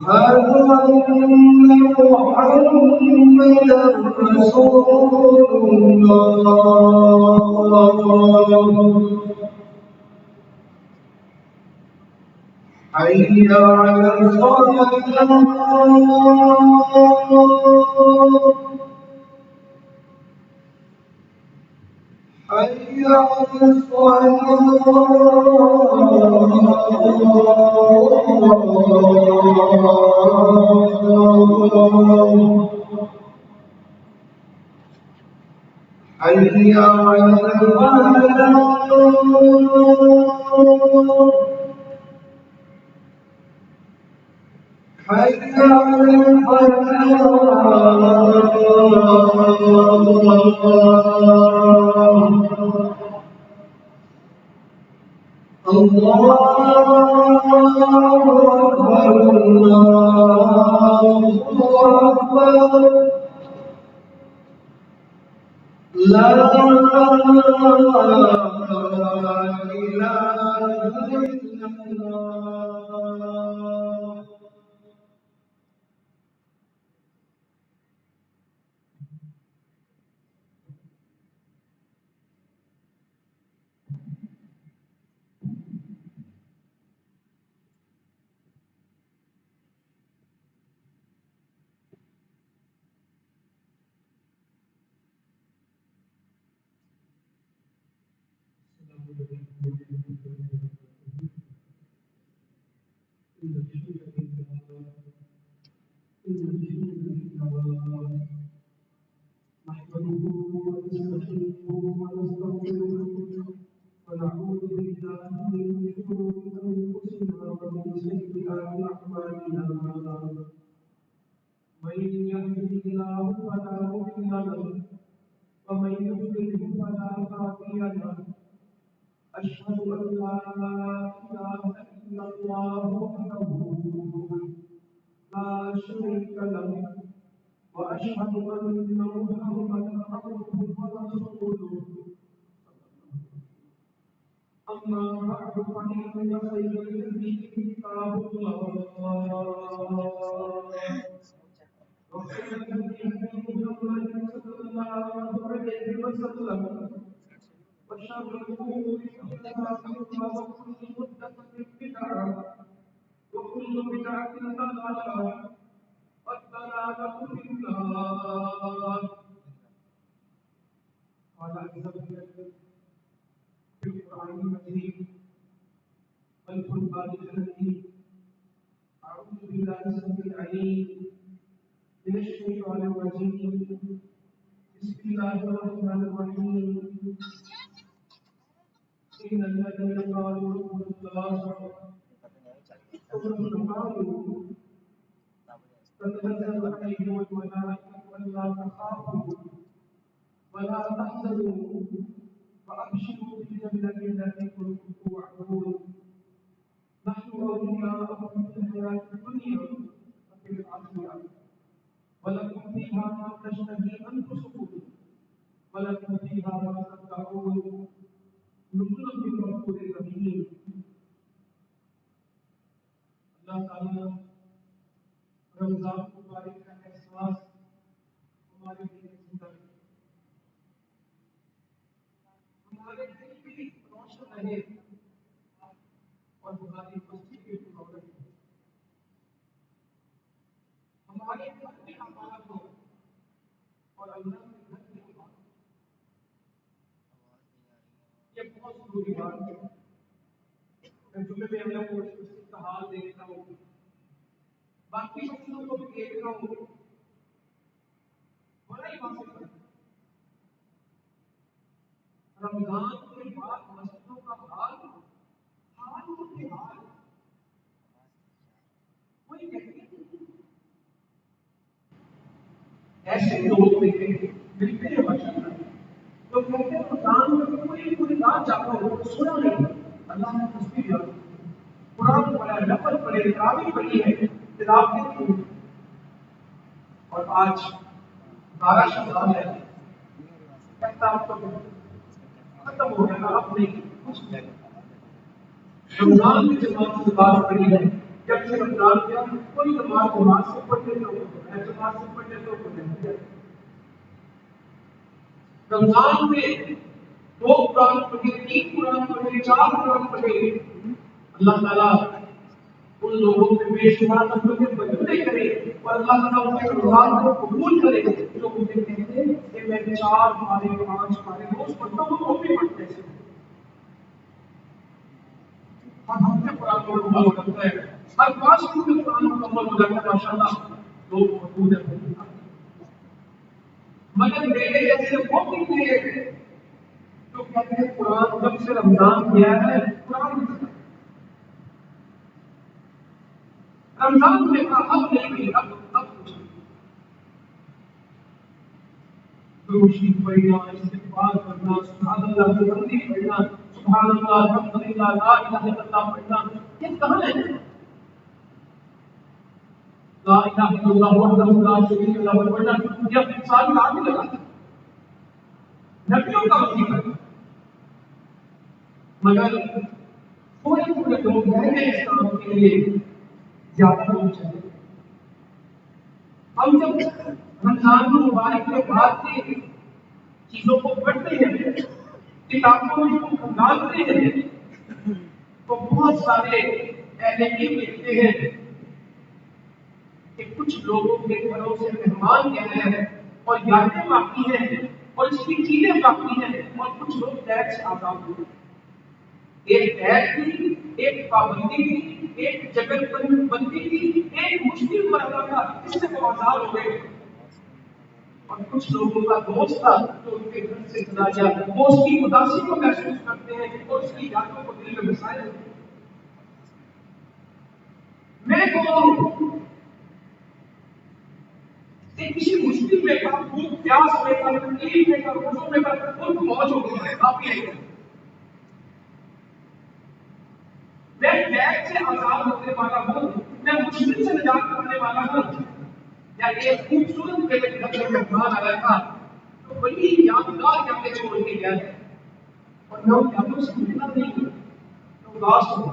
أن محمدا رسول الله حي على الصلاة حي على الصلاة حي على الفلاح حي على الفلاح الله أكبر الله أكبر لا إله إلا الله. نحمده ونستعينه ونستغفره ونعوذ بالله من شرور انفسنا ومن سيئات اعمالنا من يهده الله فلا مضل له ومن يضلل فلا هادي له اشهد ان لا اله الا الله وحده لا شريك له وأشهد أن محمدا عبده ورسوله أما بعد فإن خير الحديث كتاب الله وخير الهدي محمد صلى الله عليه وسلم وشر الأمور محدثاتها وكل محدثة بدعة وكل بدعة ضلالة والضلالة في النار. قال عز وجل في القرآن المجيد والفرقان الحميد أعوذ بالله السميع العليم من الشيطان الرجيم بسم الله الرحمن الرحيم إن الذين قالوا ربنا الله ثم قالوا تتنزل عليهم الملائكة ألا تخافوا ولا تحزنوا وأبشروا بالجنة التي كنتم توعدون نحن أولياؤكم في الحياة الدنيا وفي الآخرة ولكم فيها ما تشتهي أنفسكم ولكم فيها ما تدعون نزلا من غفور رحيم. اللہ تعالیٰ رمضان مبارک کا احساس ہمارے لیے زندہ رکھے، ہمارے دل بھی روشن رہے اور ہماری مسجد بھی روشن رہے، ہمارے گھر بھی آباد ہو اور اللہ کے گھر بھی آباد ہو. یہ بہت ضروری بات ہے. میں جمعے میں اللہ کو اس کا حال دیکھتا ہوں، باقی مسئلوں کو بھی دیکھ رہا ہوں، بڑا ہی واضح ہے. رمضان کے بعد مسجدوں کا حال کے حال کوئی کہتے ہیں ایسے لوگ ملتے ہیں ماشاءاللہ جو کہتے ہیں رمضان میں پوری رات جاگو سنا نہیں، اللہ نے تسبیح دیا، قرآن پڑھا، نفل پڑھے، تراویح پڑھی ہے، تلاوتیں کی، اور آج 12 شعبان ہے، کہتا اب تو ختم ہو گیا، اب نہیں کچھ نہیں. رمضان کی جماعت سے بات پڑھی ہے جب سے رمضان کیا کوئی نماز سے پڑھ لیتا ہوں، جماعت سے پڑھ لیتا ہوں. رمضان میں 2 قرآن پڑھے، 3 قرآن پڑھے، 4 قرآن پڑھے، اللہ تعالیٰ ان لوگوں کے بے شمار رحمتیں بدلے کرے اور اللہ تعالیٰ ان کے رمضان کو قبول کرے جو مجھے کہتے ہیں کہ میں 4 پارے 5 پارے روز پڑھتا ہوں، وہ بھی پڑھتے ہیں. ہم سے قرآن کو مکمل ہو جاتا ہے، ہر 5 دن میں قرآن مکمل ہو جاتا ہے. ماشاء اللہ لوگ موجود ہیں، مگر میرے جیسے وہ بھی تھے جو کہتے ہیں قرآن جب سے رمضان کیا ہے قرآن رمضان میں کہا اب نہیں، اب کچھ روشنی پڑھنا، استغفار کرنا، سبحان اللہ کی تسبیح پڑھنا، سبحان اللہ الحمدللہ لا الہ الا اللہ پڑھنا، یہ کہاں ہے؟ لا الہ الا اللہ وحدہ لا شریک لہ پڑھنا یہ ساری رات ہی لگا نبیوں کا وظیفہ. مگر تھوڑے لوگ ہیں اس کام کے لیے زیادہ لوگ چلے. ہم جب رمضان المبارک کے بعد کی چیزوں کو پڑھتے ہیں، کتابوں میں ڈالتے ہیں، تو بہت سارے اہل علم لکھتے ہیں کہ کچھ لوگوں کے گھروں سے مہمان گئے ہیں اور یادیں باقی ہیں اور اس کی چیزیں باقی ہیں اور کچھ لوگ قید سے آزاد ہوئے. ایک قید تھی، ایک پابندی تھی، ایک جگہ بندی تھی، ایک مشکل مرحلہ تھا، اس سے وہ آزاد ہو گئے. اور کچھ لوگوں کا دوست تھا جو ان کے گھر سے چلا گیا، وہ اس کی اداسی کو محسوس کرتے ہیں اور اس کی یادوں کو دل میں بسائے ہوتے ہیں. میں کہوں کہ کسی مشکل میں کا بھوک پیاس میں کا تکلیف میں کا روزوں میں کا ان کو موج ہو گئی ہے کافی ہے. میں قید سے آزاد ہونے والا ہوں، میں مشکل سے نجات پانے والا ہوں. یا ایک خوبصورت میرے گھر میں مہمان آیا تھا تو بڑی یادگار یادیں چھوڑ کے گیا ہے اور میں ان یادوں سے ملنا نہیں ہوں، میں اداس ہوں،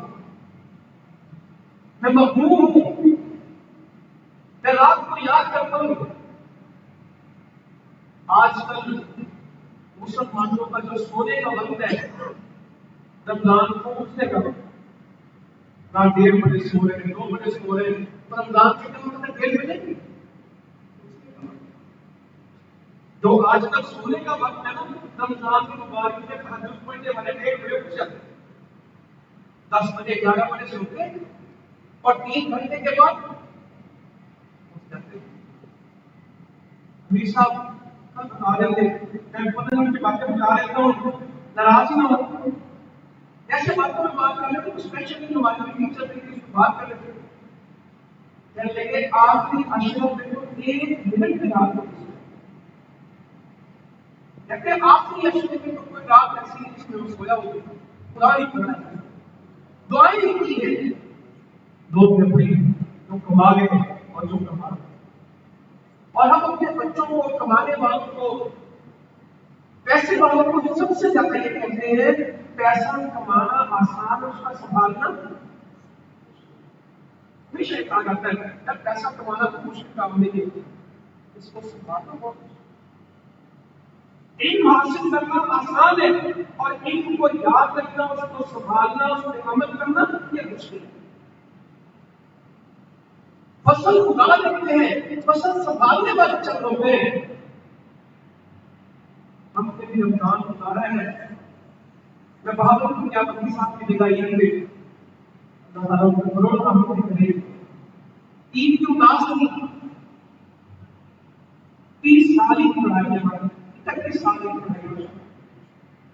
میں مغموم ہوں، میں رات کو یاد کرتا ہوں. آج کل مسلمانوں کا جو سونے کا وقت ہے رمضان کو اٹھنے کا وقت، رات 1:30 بجے سو رہے ہیں، 2 بجے سو رہے ہیں، رمضان کے دن میں 1:30 بجے جو آج کل سونے کا وقت ہے نا، رمضان کے مبارک میں تہجد پڑھنے والے 1:30 بجے اٹھ جاتے، 10 بجے 11 بجے سے اٹھتے اور 3 گھنٹے کے بعد اٹھ جاتے. امیر صاحب بتا رہے تھے، میں 15 منٹ کی باتیں بتا لیتا ہوں، ناراض نہ ہو، ایسے باتوں میں بات کر لیتے اسپیشلی جو ہماری ٹیچر تھی اس کو بات کر لیتے لیکن آخری اشرف میں تو 1 منٹ بھی رات نہیں کہتے آخری اشرف میں تو کوئی رات ایسی ہے جس میں وہ سویا ہوگا خدا نہیں پڑھنا ہے، دعائیں نہیں کی ہے. لوگ نے پڑھی جو کما گئے اور جو کما گئے. اور ہم اپنے بچوں کو، کمانے والوں کو، پیسے والوں کو سب سے زیادہ یہ کہتے ہیں پیسہ کمانا آسان ہے، اس کا سنبھالنا ہمیشہ کہا جاتا ہے جب پیسہ کمانا تو مشکل کام نہیں ہے، اس کو سنبھالنا بہت مشکل. علم حاصل کرنا آسان ہے اور علم کو یاد رکھنا، اس کو سنبھالنا، اس پہ عمل کرنا یہ مشکل ہے. فصل اگا لیتے ہیں، فصل سنبھالنے والے چند لوگ ہیں. ہم نے بھی رمضان گزارا ہے، میں بہادر ہوں کیا بندی صاحب کی جگہ یہ ہوئے اللہ تعالیٰ کو کروڑ رحمت کرے. عید کی اداس نہیں، 30 سال کی پڑھائی ہے، 31 سال کی پڑھائی ہے،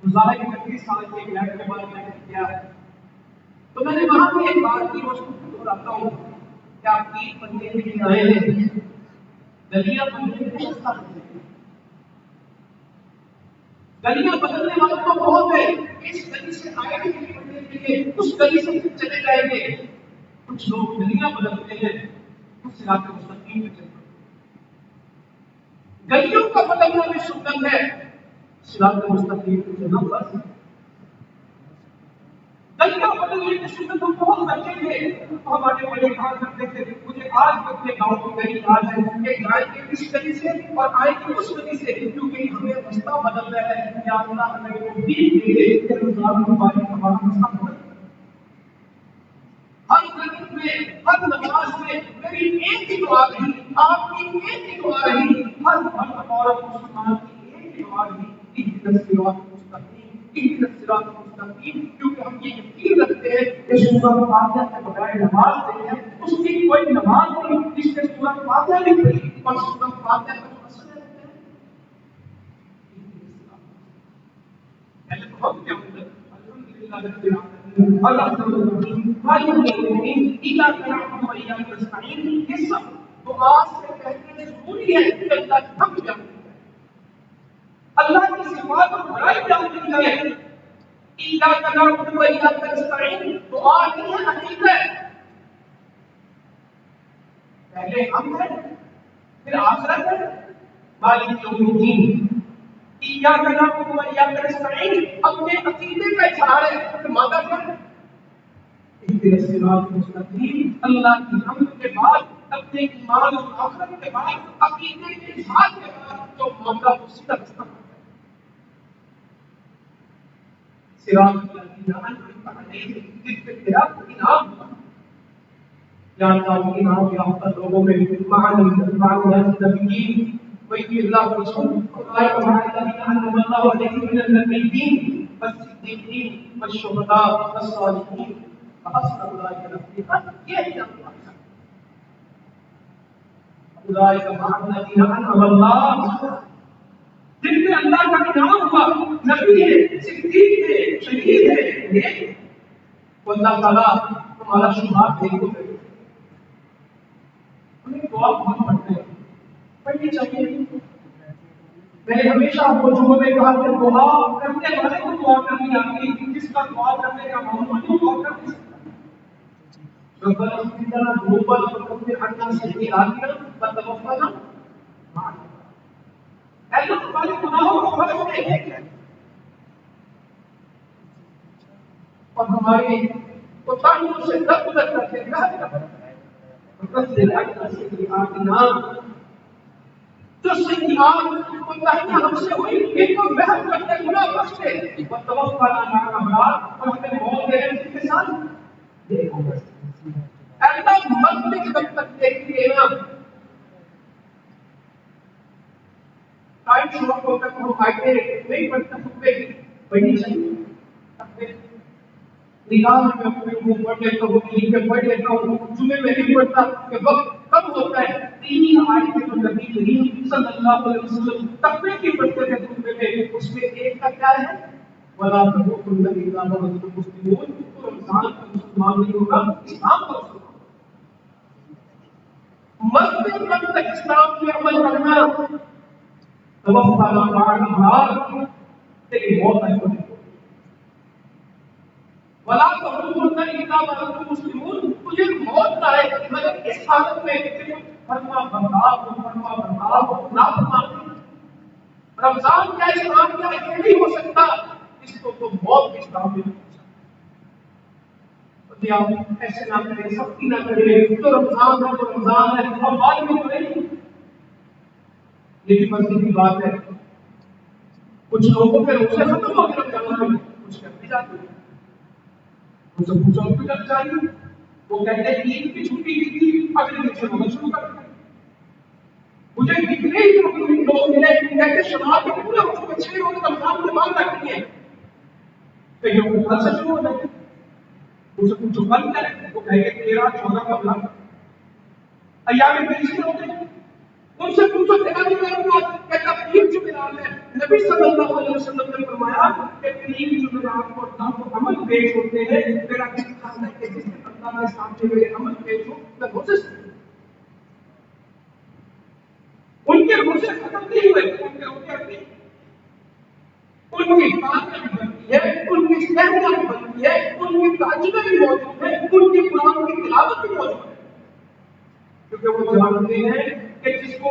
گزارے 31 سال کے گیپ کے بعد میں نے کیا ہے. تو میں نے وہاں پہ ایک بات کی، اس کو بتاتا ہوں کہ آپ عید بننے کے لیے آئے ہیں، گلیاں بننے کے لیے سستا بننے کے لیے، گلیاں بدلنے والوں کو بہت ہے، اس گلی سے آئے ہیں بننے کے لیے، اس گلی سے چلے جائیں گے. کچھ لوگ گلیاں بدلتے ہیں، کچھ علاقے مستقیم میں چلتے ہیں. گلیوں کا بدلنا بھی سنت ہے، علاقے مستقیم میں چلنا بس. دنیا بدلنے کی سنت تو بہت بچے تھے. ہمارے بڑے کہا کرتے تھے مجھے آج اپنے گاؤں کی گلی یاد ہے کہ جائیں گے اس گلی سے اور آئیں گے اس گلی سے کیونکہ ہمیں رستہ بدل رہا ہے. یا اللہ ہمیں وہ بھی دے دے کہ رمضان مبارک ہمارا رستہ بدل. ہر وقت میں ہر نماز میں میری ایک ہی دعا رہی, آپ کی ایک ہی دعا رہی, ہر مرد عورت مسلمان کی ایک ہی دعا رہی, اهدنا الصراط المستقیم, اهدنا الصراط المستقیم. کیونکہ ہم یہ یقین رکھتے ہیں کہ سورۃ فاتحہ کے بغیر نماز نہیں ہے, اس کی کوئی نماز نہیں جس نے سورۃ فاتحہ نہیں پڑھی, اور سورۃ فاتحہ کا جو اصل ہے پہلے بہت کیا ہوتا ہے. الحمدللہ رب العالمین الرحمن الرحیم مالک یوم الدین ایاک نعبد و ایاک نستعین. یہ سب دعا سے پہلے ضروری ہے کہ اللہ کی حمد بیان کی جائے, اللہ کی صفات اور بڑائی بیان کی جائے. ایاک نعبد و ایاک نستعین دعا نہیں ہے, حقیقت ہے. پہلے ہم ہیں پھر آخرت ہے. مالک یوم الدین ایاک نعبد و ایاک نستعین اپنے عقیدے کا اظہار ہے. پھر مانا کیا اهدنا الصراط المستقیم, اللہ کی حمد کے بعد اپنے ایمان اور آخرت کے بعد عقیدے کے اظہار کے بعد جو مانگا وہ سیدھا رستہ ہے. صراط الذین انعمت علیہم, جس پہ تیرا انعام ہوا. یا اللہ انعام یافتہ لوگوں میں مع النبیین وہی اللہ کے رسول اولئک مع الذین انعم اللہ علیہم من النبیین والصدیقین والشہداء والصالحین وحسن اولئک رفیقا. یہ اولئک مع الذین انعم اللہ, جن میں اللہ کا انعام ہوا, نبی ہے, صدیق ہے, شہید ہے, نیک ہے. وہ اللہ تعالیٰ ہمارا شمار دیکھو. ہمیں دعا بہت پڑھتے ہیں, پڑھنی چاہیے. میں نے ہمیشہ موضوع میں کہا کہ دعا کرنے والے کو دعا کرنی آتی, جس کا دعا کرنے کا معمول نہیں دعا کر نہیں سکتا. ربنا اغفر لنا ذنوبنا وكفر عنا سيئاتنا وتوفنا مع الابرار. اللہ ہمارے گناہوں کو معاف کرے اور ہماری کوتاہیوں سے درگزر کر کے جو سیئات کوتاہیاں ہم سے ہوئی ان کو محو کر کے گناہ بخش دے وتوفنا مع الابرار, اور ہمیں موت دے ان کے ساتھ دے. اللہ مرنے کے وقت تک دیکھتے ہیں نا, ٹائم شروع ہوتا ہے وہ آئے نہیں پڑھتا خطبے کی پڑھنی چاہیے. نگاہ میں اپنے پڑھ لیتا ہوں, عید میں پڑھ لیتا ہوں, جمعے میں نہیں پڑھتا کہ وقت کم ہوتا ہے. 3 آیتیں جو نبی کریم صلی اللہ علیہ وسلم تقوی کی پڑھتے تھے خطبے میں, اس میں ایک کا کیا ہے وَلَا تَمُوتُنَّ إِلَّا وَأَنْتُم مُسْلِمُونَ. تو رمضان کا مسلمان نہیں ہوگا, اسلام کا مسلمان. مرتے وقت تک اسلام پہ عمل کرنا, توفنا مع الابرار, لیکن موت آئے گی. ولا تموتن الا وانتم مسلمون, تجھے موت نہ آئے مگر اس حالت میں کہ فرما بردار ہو, نافرمانی. رمضان کیا اسلام کیا یہ نہیں ہو سکتا, اس کو تو موت کے اسلام میں ایسے نہ کرے, سختی نہ کرے. تو رمضان ہے تو رمضان ہے, اور بعد میں نہیں. یہ بھی مسجد کی بات ہے, کچھ لوگوں کے روزے ختم ہو گئے رمضان میں, کچھ کرتے جاتے ہیں. ان سے پوچھو ان کو چاہیے, وہ کہتے ہیں عید کی چھٹی کی تھی, اگلے دن سے روزہ شروع کر دیں. مجھے کتنے ہی لوگ ملے کہتے شمال کے پورے وقت میں 6 روز رمضان کے بعد رکھنی ہے, کہیں وہ کل سے شروع ہو جائے. ان سے پوچھو کل کیا ہے, وہ کہیں گے 13 14 کا بلا ایام بیچ کے ہوتے ہیں. ان سے پوچھو تیرا کہتا عید جمعرات ہے. نبی صلی اللہ علیہ وسلم نے فرمایا کہ عید جمعرات کو اللہ کو عمل پیش ہوتے ہیں. میرا دل چاہتا ہے کہ جس نے اللہ کے سامنے میرے عمل پیش ہو میں روزے سے. ان کے روزے ختم نہیں ہوئے, ان کے روزے اپنی ان کی باتیں بھی بنتی ہے, ان کی سہنا بھی بنتی ہے, ان کی تاجدیں بھی موجود ہیں, ان کی قرآن کی تلاوت بھی موجود ہے. کیونکہ وہ جانتے ہیں کہ جس کو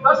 10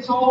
100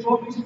24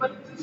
25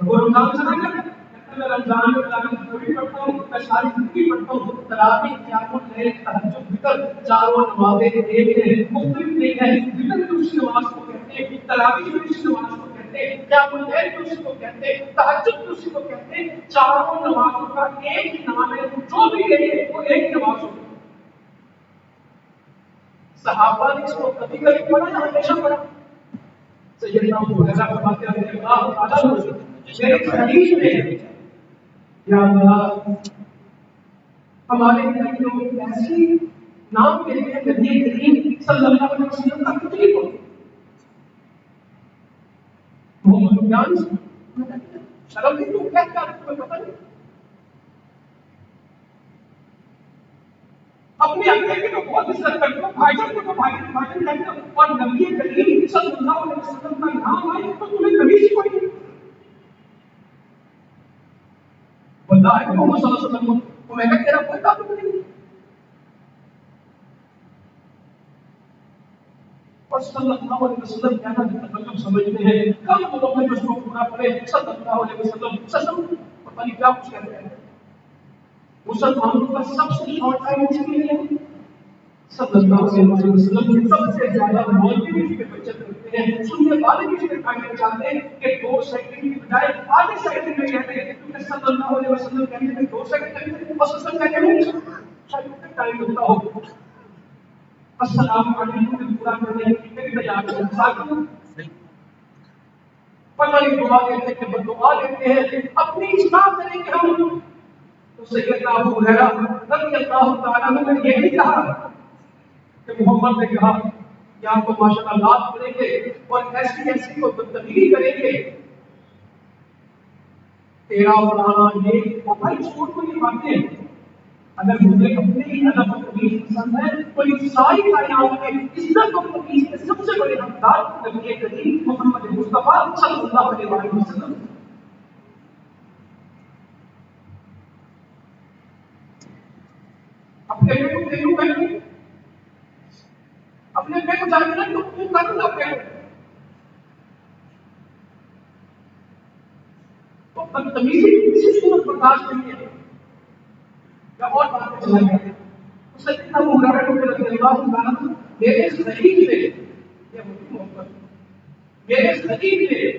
وہ رمضان چلا گیا، میں رمضان میں تراویح تھوڑی پڑھتا ہوں، میں ساری زندگی پڑھتا ہوں. تراویح قیام اللیل تہجد وتر چاروں نمازیں ایک ہیں، مختلف نہیں ہیں. وتر بھی اسی نماز کو کہتے ہیں، تراویح بھی اسی نماز کو کہتے ہیں، قیام اللیل بھی اسی کو کہتے ہیں، تہجد بھی اسی کو کہتے ہیں. چاروں نمازوں کا ایک ہی نام ہے، جو بھی کہے وہ ایک نماز ہوتی ہے. صحابہ نے اس کو کبھی کبھی پڑھا یا ہمیشہ پڑھا؟ سیدنا ابو ہریرہ فرماتے ہیں کہ اللہ تعالیٰ میرے حدیث میں یا اللہ ہمارے نبی لوگ ایسی نام کے لیے نبی کریم صلی اللہ علیہ وسلم کا تکلیف ہو محمد جان شرم نہیں تو کیا کوئی پتہ نہیں. اپنے اپنے کو بہت عزت کرتے ہو، بھائی جان کو بھائی بھائی کہتے ہو، اور نبی کریم صلی اللہ علیہ وسلم کا نام آئے تو تمہیں کبھی سی کوئی نہیں. بندہ ہے محمد صلی اللہ علیہ وسلم کو میں کہا تیرا کوئی تعلق نہیں. اور صلی اللہ علیہ وسلم کہنا مطلب سمجھتے ہیں کم لوگوں میں اس کو پورا پڑے صلی اللہ علیہ وسلم سسم پتہ نہیں کیا کچھ کہتے ہیں. مسلمانوں کا سب سے شارٹ ٹائم اس کے لیے صلی اللہ علیہ وسلم سب سے زیادہ مولوی بھی اس پہ بچت کرتے ہیں، سننے والے بھی اس پہ فائدہ چاہتے ہیں کہ 2 سیکنڈ کی بجائے آدھے سیکنڈ میں کہتے ہیں، کیونکہ صلی اللہ علیہ وسلم کہتے ہیں 2 سیکنڈ میں وسلم کہتے ہیں شاید ٹائم ہوتا ہو. السلام علیکم کے پورا کرنے کی میری بجائے ساتھ پتہ نہیں دعا دیتے کہ بدعا دیتے ہیں اپنی اصلاح کریں گے ہم. تو سیدنا ابو ہریرہ رضی اللہ تعالیٰ عنہ نے یہ نہیں کہا کہ محمد نے کہا کہ آپ کو ماشاء اللہ لات کریں گے اور ایسی ایسی کو بدتمیزی کریں گے تیرا فلانا یہ وہ بھائی چھوڑ کو یہ باتیں. اگر مجھے اپنے ہی ادب و تمیز پسند ہے تو ان ساری کائنات میں عزت و تمیز کے سب سے بڑے حقدار نبی کریم محمد مصطفیٰ صلی اللہ علیہ وسلم. اپنے پہ کو تیرو کہیں اپنے پہ کو جاننا تو کیوں کروں اپنے تو بدتمیزی کسی صورت برداشت نہیں ہے. یا اور باتیں چلائی جاتی ہیں. سیدنا ابو ہریرہ رضی اللہ تعالیٰ عنہ میرے خلیل نے یہ مجھے محبت میرے خلیل نے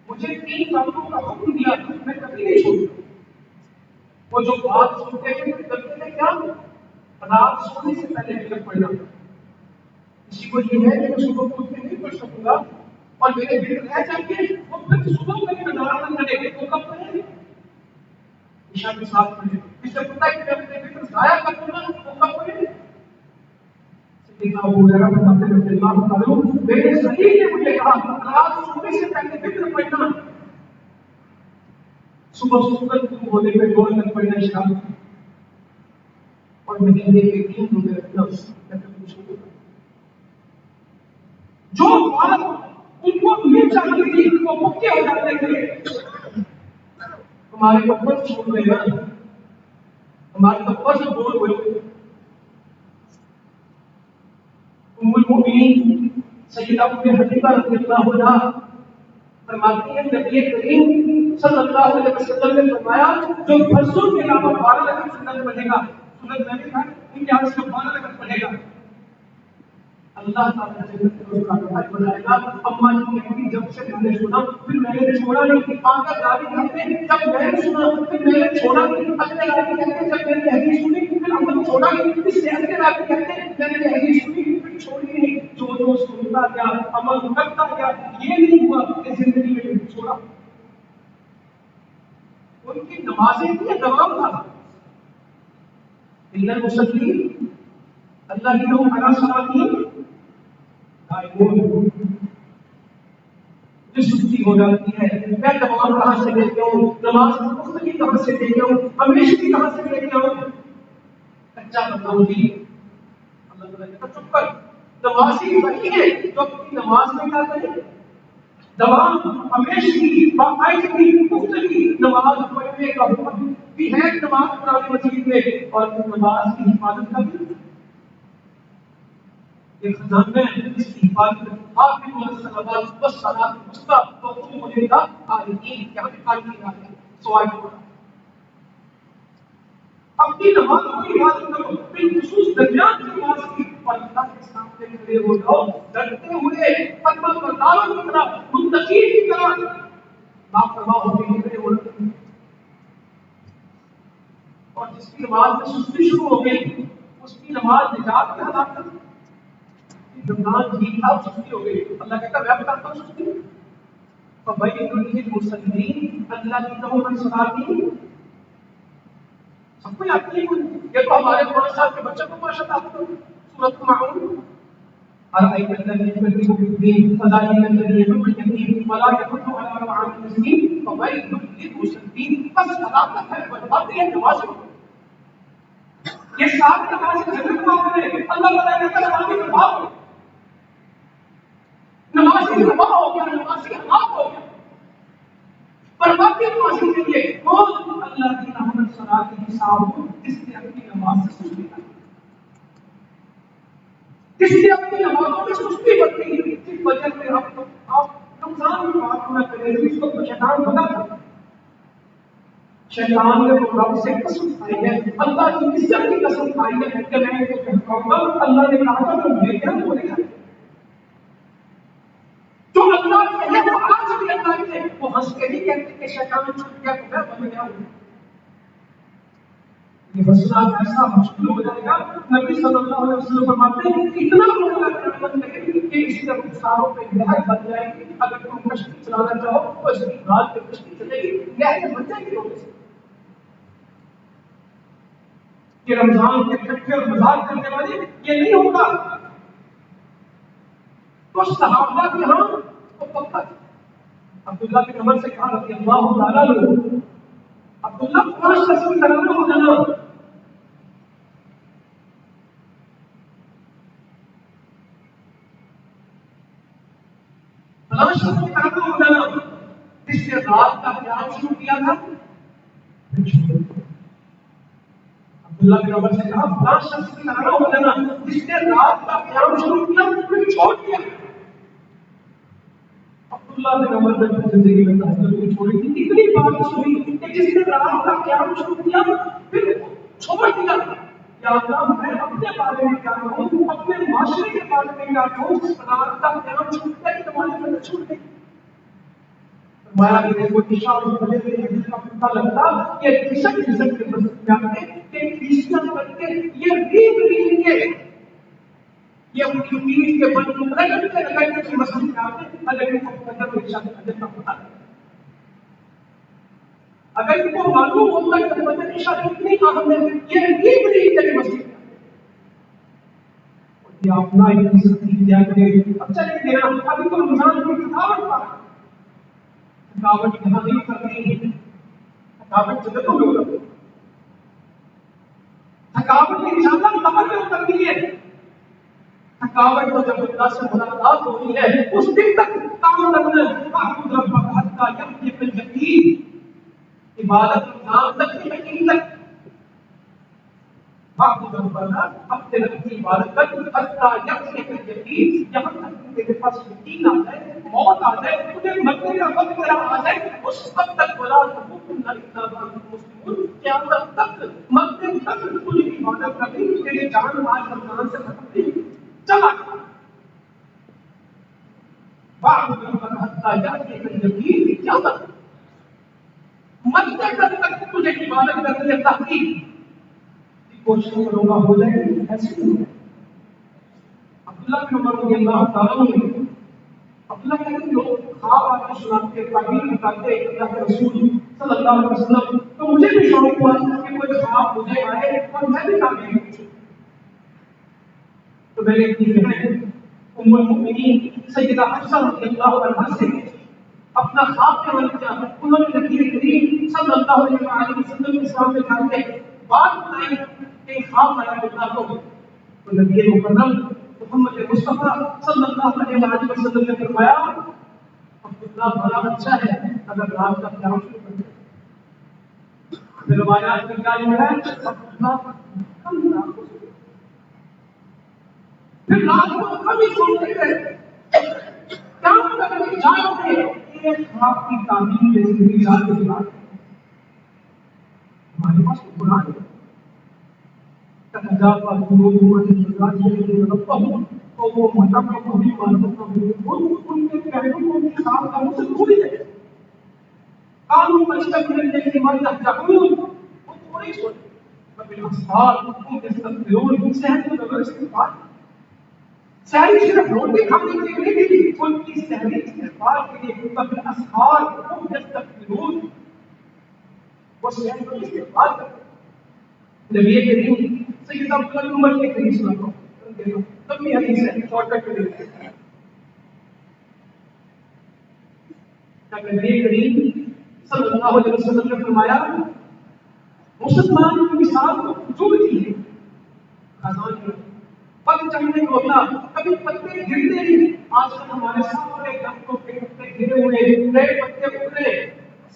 مجھے 3 باتوں کا حکم دیا میں کبھی نہیں چھوڑوں. وہ جو بات سنتے ہیں کرتے ہیں کیا رات سونے سے پہلے فکر پڑنا. کسی کو یہ ہے کہ میں صبح کو اٹھ کے نہیں پڑھ سکوں گا اور میرے فکر رہ جائیں گے وہ پھر صبح کو بھی نظارہ نہ کرے تو کب پڑھیں گے عشاء کے ساتھ پڑھیں. اس سے پتہ ہے کہ اپنے فکر ضائع کر دوں گا تو کب پڑھیں گے. سیدنا ابو ہریرہ رضی اللہ تعالیٰ عنہ میرے خلیل نے مجھے کہا رات سونے سے پہلے فکر پڑھنا صبح سورج کو ہونے پہ 2 تک پڑھنا شامل اور مہینے کے 3 دن میں رکھنا جو بات ان کو مل جاتی تھی وہ پکے ہو جاتے تھے. ہمارے کو فرض چھوڑ رہے ہیں ہمارے تو فرض بول ہوئے. ام المؤمنین سیدہ ام حبیبہ رضی اللہ عنہا فرماتی ہیں نبی کریم صلی اللہ علیہ وسلم نے فرمایا جو فرضوں کے علاوہ 12 رکعت سنت پڑھے گا سنت میں نے کہا ان کے آس 12 رکعت پڑھے گا اللہ تعالیٰ جنت میں اس کا گواہ بنائے گا. اما جی کہتی جب سے میں نے سنا پھر میں نے چھوڑا نہیں. آقا داری کہتے جب میں نے سنا پھر میں نے چھوڑا نہیں. اپنے داری کہتے جب میں نے حدیث سنی پھر عمل چھوڑا نہیں. اس صحت کے داری کہتے میں نے حدیث سنی پھر چھوڑی نہیں. جو سنتا گیا عمل کرتا گیا یہ نہیں ہوا کہ زندگی میں چھوڑا. ان کی نمازیں تھی دوام تھا. المصلین اللہ کی لوگ بڑا سوال سستی ہو جاتی ہے. میں تمام کہاں سے لے کے آؤں نماز کی کہاں سے لے کے آؤں ہمیشہ کی کہاں سے لے کے آؤں کچا بتاؤں گی. اللہ تعالیٰ کہتا چپ کر نمازی وہی ہے جو اپنی نماز میں کیا کرے دوام ہمیشہ کی باقاعدگی پختگی نماز پڑھنے کا حکم بھی ہے نماز قرآن مجید میں اور نماز کی حفاظت کا بھی. ایک خزانہ ہے جس کی حفاظت حافظ الصلوات والصلاۃ الوسطی وقوموا للہ قانتین، یہاں پہ قانتین آتے ہیں سوال ہوگا اپنی نماز کی حفاظت کرو، بالخصوص درمیان کی نماز کی، اور اللہ کے سامنے کھڑے ہو جاؤ ڈرتے ہوئے فرما برداروں کی طرح متقین کی طرح لاپرواہ ہو کے کھڑے ہو جاتے ہیں۔ اور جس کی نماز میں سستی شروع ہو گئی اس کی نماز نجات میں ہلاکت، رمضان ٹھیک تھا سستی ہو گئی، اللہ کہتا میں بتاتا ہوں سستی فویل للمصلین الذین هم عن صلاتهم، سب کو یاد نہیں ہوئی یہ تو ہمارے 5 سال کے بچے کو ماشاء اللہ آپ کو سورۃ المعون أرأيت الذي يكذب بالدين فذلك الذي يدعو اليتيم ولا يحض على طعام المسكين فويل للمصلين، بس ہلاکت ہے بربادی ہے نماز میں، یہ ساری نماز جنت میں ہوئے اللہ تعالیٰ کہتا ہے نماز برباد ہو، نمازی تباہ ہو گیا، نمازی ہلاک ہو گیا، بربادی نمازی کے لیے کون اللہ کی رحمت صلاح کی حساب جس نے اپنی نماز سے سستی کر جس نے اپنی نمازوں میں سستی برتی جس وجہ سے آپ رمضان کی بات نہ کریں اس وقت شیطان بنا تھا، شیطان نے تو رب سے قسم کھائی ہے، اللہ کی عزت کی قسم کھائی ہے کہ میں اسے بہکاؤں گا، اللہ نے کہا تھا تم یہ کیا بولے گا جو اللہ کے ہے وہ آج بھی اللہ کے، وہ ہنس کے نہیں کہتے کہ شیطان چھوٹ گیا تو میں بن گیا ہوں، یہ مسئلہ ایسا مشکل ہو جائے گا، نبی صلی اللہ علیہ وسلم فرماتے ہیں کہ اتنا مسئلہ قیامت لگے کہ اس کے رخساروں پہ نہر بن جائے گی، اگر تم کشتی چلانا چاہو تو اس کی رات پہ کشتی چلے گی، نہر بن جائے گی لوگوں سے کہ رمضان کے کٹھے اور مذاق کرنے والے یہ نہیں ہوگا، تو صحابہ کے ہاں تو پکا عبداللہ بن عمر سے کہا رضی اللہ تعالیٰ عنہ، عبداللہ 5 تصویر کرانا ہو جانا، 5 تصویر کرانا ہو جانا، جس نے رات کا قیام شروع کیا تھا عبداللہ بن عمر سے کہا 5 تصویر کرانا ہو جانا، جس نے رات کا قیام شروع کیا پھر چھوڑ دیا، عبداللہ بن عمر نے زندگی میں تہجد کو چھوڑی تھی، اتنی بات سنی کہ جس نے رات کا قیام شروع کیا پھر چھوڑ دیا، یا اللہ میں اپنے بارے میں کیا کہوں، اپنے معاشرے کے بارے میں کیا کہوں، رات کا قیام شروع کیا کہ تمہارے میں چھوڑ دیا، فرمایا کہ دیکھو اشارہ بھلے سے حدیث کا پتہ لگتا کہ کسک کے مسجد جاتے کہ کسک کر کے یہ ریب کے یہ اپنی پیٹ کے بل رگڑ کے مسجد میں آتے اگر ان کو پتہ تو عشاء کے حدیث کا پتہ اگر ان کو معلوم ہوتا ہے کہ بدن عشاء کتنی اہم ہے یہ ریب کے مسجد میں یہ اپنا ایک سختی کیا کرے اب چلے گیا ابھی تو رمضان کی تھکاوٹ پا تھکاوٹ یہاں نہیں کرنی ہے، تھکاوٹ جگتوں میں ہوتی ہے، تھکاوٹ انشاءاللہ قبر میں اترتی ہے، تھکاوٹ تو جب اللہ سے ملاقات ہوتی ہے اس دن تک کام کرنا معبود ربک حتی یأتیک الیقین، عبادت نام تک کی یقین تک معبود ربک اپنے رب کی عبادت کر حتی یأتیک الیقین، یہاں تک کہ تیرے پاس یقین آ جائے، موت آ جائے، تجھے مرنے کا وقت تیرا آ جائے، اس وقت تک ولا تموتن الا وانتم مسلمون، قیامت تک مرنے تک تجھے عبادت کرنی، تیری جان مال رمضان سے ختم نہیں چلا بعد حتی یأتیک الیقین، قیامت مرنے تک تجھے عبادت کرنی ہے، تحقیق کی کوشش کروں گا ہو جائے گی، ایسے نہیں ہے۔ عبداللہ بن عمر رضی اللہ تعالیٰ عنہ عبداللہ کہتے ہیں لوگ خواب آ کے سناتے تعبیر بتاتے اللہ کے رسول صلی اللہ علیہ وسلم، تو مجھے بھی شوق ہوا کہ کوئی خواب مجھے آئے اور میں بھی تعبیر پوچھوں، تو میں نے اپنی بہن ام المؤمنین سیدہ حفصہ رضی اللہ عنہا سے اپنا خواب بیان کیا، انہوں نے نبی کریم صلی اللہ علیہ وسلم کے سامنے جا کے بات بتائی کہ خواب آیا اللہ کو، تو نبی مکرم محمد مصطفیٰ صلی اللہ علیہ وسلم نے فرمایا عبداللہ بڑا اچھا ہے اگر رات کا قیام شروع کر دے، روایات میں کیا ہے عبداللہ پھر رات کو کبھی سوتے تھے، کام کرنے جاؤ گے ایک خواب کی تعبیر میں زندگی رات کے بعد ہمارے پاس تو قرآن ہے. تجاوز جنوبهم عن المضاجع ربهم وهو متفق بما ذكر ان کے پہلو کی خواب کا مقصد پوری ہے. قانون مشتق من الليل ما تهجعون وہ تھوڑی سوچ بالاسحار هم يستغفرون سحر کو بغیر استغفار سحری صرف روٹی کھانے کے لیے نہیں تھی، ان کی سحری استغفار کے لیے بالاسحار هم يستغفرون وہ سحر کو استغفار کرتے. نبی کریم سیدنا عمر کے حدیث سناتا ہوں، لمبی حدیث ہے، شارٹ کٹ کر دیتے ہیں. نبی کریم صلی اللہ علیہ وسلم نے فرمایا مسلمان کی مثال تو کھجور کی ہے، خزان کی پت چڑھنے کو ہوتا کبھی پتے گرتے نہیں. آج کل ہمارے سامنے درختوں کے پتے گرے ہوئے، نئے پتے اگلے،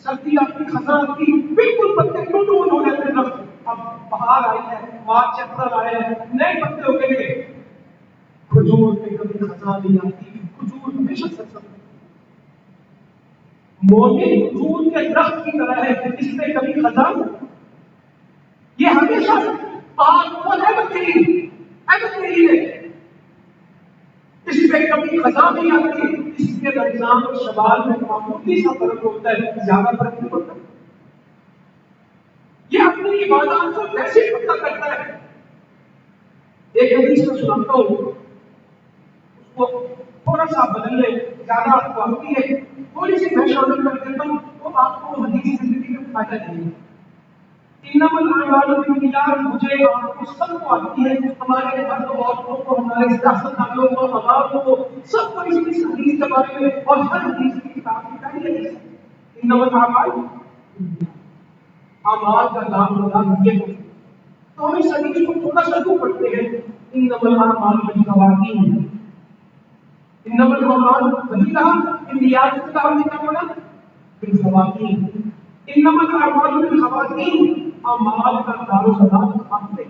سردی آتی خزاں آتی بالکل پتے ٹوٹ ہو جاتے درخت. اب بہار آئی ہے، مارچ اپریل آئے ہیں، نئے پتے اگیں گے. کھجور پہ کبھی خزاں نہیں آتی، کھجور ہمیشہ سبز. مومن کھجور کے درخت کی طرح ہے، اس میں کبھی خزاں یہ ہمیشہ بہار کو احمد کے لیے اس میں کبھی خزاں نہیں آتی. اس کے رمضان اور شوال میں معمولی سا فرق ہوتا ہے، زیادہ فرق نہیں ہوتا. یہ اپنی عبادات کو کیسے پتہ کرتا ہے. ایک حدیث میں سناتا ہوں، اس کو تھوڑا سا بدل لیں، زیادہ آپ کو آتی ہے، تھوڑی سی میں شامل کر دیتا ہوں تو آپ کو حدیث زندگی میں فائدہ دے گی. انما الاعمال بالنیات مجھے آپ کو سب کو آتی ہے، ہمارے مرد عورتوں کو، ہمارے سیاستدانوں کو، عوام کو، سب کو اس حدیث کے بارے میں اور ہر حدیث کی کتاب کی پہلی حدیث انما الاعمال اعمال کا نام مدام یہ ہے. تو ہم اس حدیث کو تھوڑا سا کیوں پڑھتے ہیں. انما الاعمال بالخواتیم، انما الاعمال وہی کہا بالنیات کا ہم نے کیا پڑھا بالخواتیم. انما الاعمال بالخواتیم، اعمال کا دار و مدار خاتمے.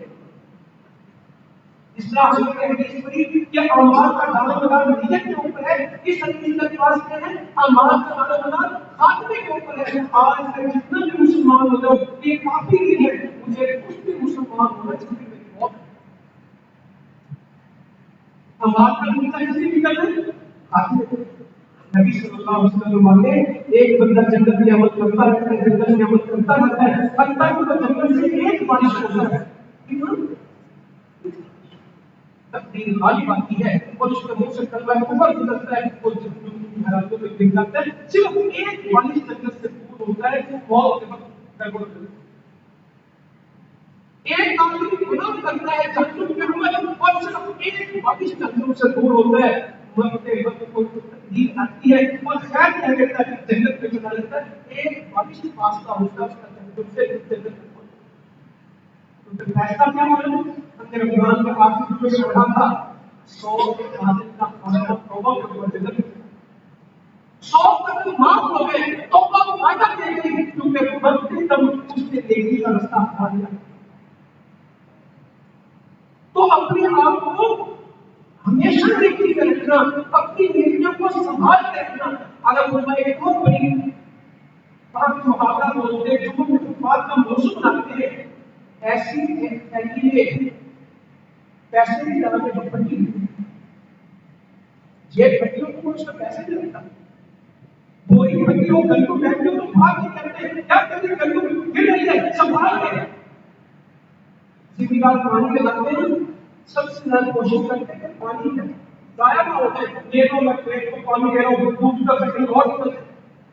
اس طرح حضرت نے حدیث پڑھی کہ اعمال کا دار و مدار نیت کے اوپر ہے. اس حدیث کا الفاظ کیا ہے؟ اعمال کا دار و مدار خاتمے کے اوپر ہے. آج میں جتنا بھی مسلمان ہو جاؤں یہ کافی نہیں ہے، مجھے کچھ بھی مسلمان ہونا چاہیے. میری موت اعمال کا نیت کسی بھی کرنا خاتمے. نبی صلی اللہ علیہ وسلم نے ایک بندہ جنت میں عمل کرتا رہتا ہے، جنت میں عمل کرتا رہتا ہے، حتیٰ کہ وہ جنت سے ایک بارش ہوتا ہے. تقدیر غالب آتی ہے اور اس کے منہ سے کلمہ کفر گزرتا ہے اور جہنم کی حالتوں میں گر جاتا ہے. صرف ایک بارش جنت سے دور ہوتا ہے، موت کے وقت گڑبڑ کرتا ہے. ایک آدمی گناہ کرتا ہے جہنم میں عمل اور صرف ایک بارش جہنم سے دور ہوتا ہے. مرتے وقت کوئی تقدیر آتی ہے اور خیر کہہ دیتا ہے کہ جنت میں چلا جاتا ہے. ایک بارش فاصلہ ہوتا ہے اس کا جنت سے جنت میں. تو پھر فیصلہ کیا معلوم؟ ہم نے رمضان کے آخر میں جو پڑھا تھا 100 کے حاصل کا خانہ توبہ کرو جنت میں 100 تک معاف ہو گئے. توبہ کو فائدہ دے گی کیونکہ مرتے دم اس نے نیکی کا رستہ اپنا لیا. تو اپنے آپ کو ہمیشہ نیکی میں رکھنا، اپنی نیکیوں کو سنبھال کے رکھنا. اگر وہ ایک اور بڑی بات محاورہ بولتے ہیں جو وہ بات کا موضوع بناتے ہیں، ایسی ایک تحلیل پیسے نہیں لگاتے جو پڑھی یہ پڑھیوں کو اس کا پیسے نہیں لگتا. وہی پڑھیوں گلوں بیٹھے تو بھاگ کے کرتے ہیں کیا کرتے ہیں، گلوں گر رہی ہے سنبھال کے. ذمہ دار پانی لگاتے ہیں، سب سے زیادہ کوشش کرتے ہیں کہ پانی ضائع نہ ہو جائے. یہ تو میں پیٹ کو پانی دے رہا ہوں دودھ کا کہیں اور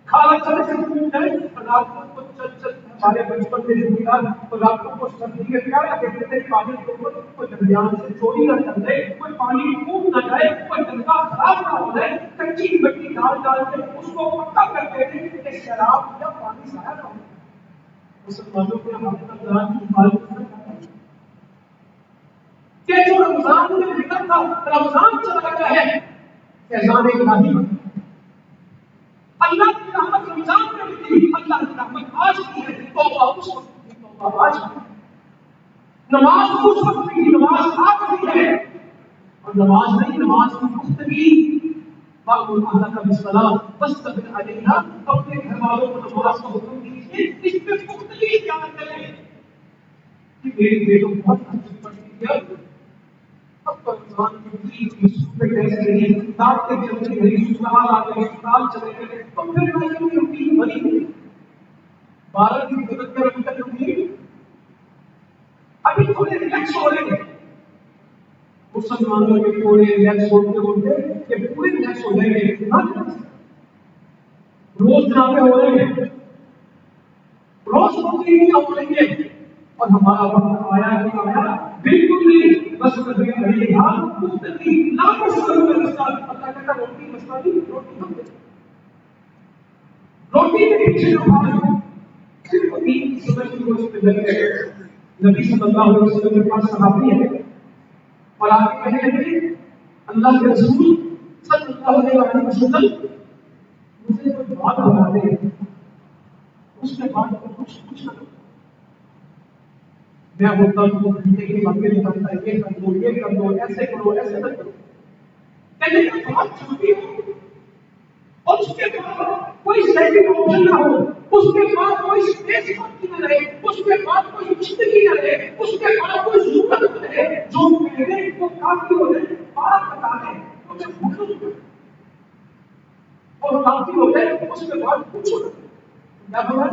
کھانا چلے سے دودھ ہے. راتوں کو چل چل ہمارے بچپن کے ذمہ دار تو راتوں کو سردی میں کیا کہتے تھے پانی کے اوپر کوئی درمیان سے چوری نہ کر دے، کوئی پانی ٹوٹ نہ جائے، کوئی ڈنگا خراب نہ ہو جائے. کچی مٹی ڈال کے اس کو پکا کرتے تھے کہ شراب یا پانی ضائع نہ ہو. مسلمانوں کے ہمارے رمضان کی حفاظت کرنا کہ جو رمضان میں فکر تھا رمضان چلا گیا ہے. فیضان الہی اللہ کی رحمت رمضان میں بھی تھی، اللہ کی رحمت آج بھی ہے. توبہ اس وقت کی توبہ آج بھی، نماز اس وقت کی نماز آج بھی ہے. اور نماز نہیں، نماز کی گفتگی، باقی اللہ کا بسلام بس تک علیہ، اپنے گھر والوں کو نماز کا حکم دیجیے، اس پہ گفتگی کیا کریں کہ میری بیٹوں بہت اچھی پڑھتی ہے، اب رمضان کی صبح کیسے رہی، رات کے چلتے رہی، سسرال آ گئے، سسرال چلے گئے، تو پھر میں یہ روٹین بنی 12 دن گزر کر ابھی تک روٹین ابھی تھوڑے ریلیکس ہو رہے ہیں، مسلمانوں کے تھوڑے ریلیکس ہوتے کہ پورے ریلیکس ہو جائیں گے، روز جانے ہو رہے ہیں، روز ہوتی ہی ہو رہی ہے، اور ہمارا وقت آیا کہ آیا بالکل نہیں، بس کبھی کبھی گفتگی لاکھوں سالوں کا رشتہ، اللہ کہتا روٹی مسئلہ نہیں، روٹی ہم دے، روٹی کے پیچھے جو بھاگ صرف تین سمجھ کی روز پہ لگ گئے، نبی صلی اللہ علیہ وسلم کے پاس صحابی ہے، اور آپ کہنے لگے اللہ کے رسول صلی اللہ علیہ وسلم مجھے کوئی بات بتا دے، اس کے بعد کچھ نہ میں ہوتا ہوں گھنٹے کی باتیں نکالتا ہے، یہ کر دو، یہ کر دو، ایسے کرو، ایسے نہ کرو، کہنے کا بات چھوٹی ہو، اور اس کے بعد کوئی سیکنڈ آپشن نہ ہو، اس کے بعد کوئی اسپیس باقی نہ رہے، اس کے بعد کوئی گفتگی نہ رہے، اس کے بعد کوئی ضرورت نہ رہے، جو کہنے وہ کافی ہو جائے، بات بتا دیں تو میں بھولوں، اور کافی ہو جائے اس کے بعد پوچھو کیا بولا،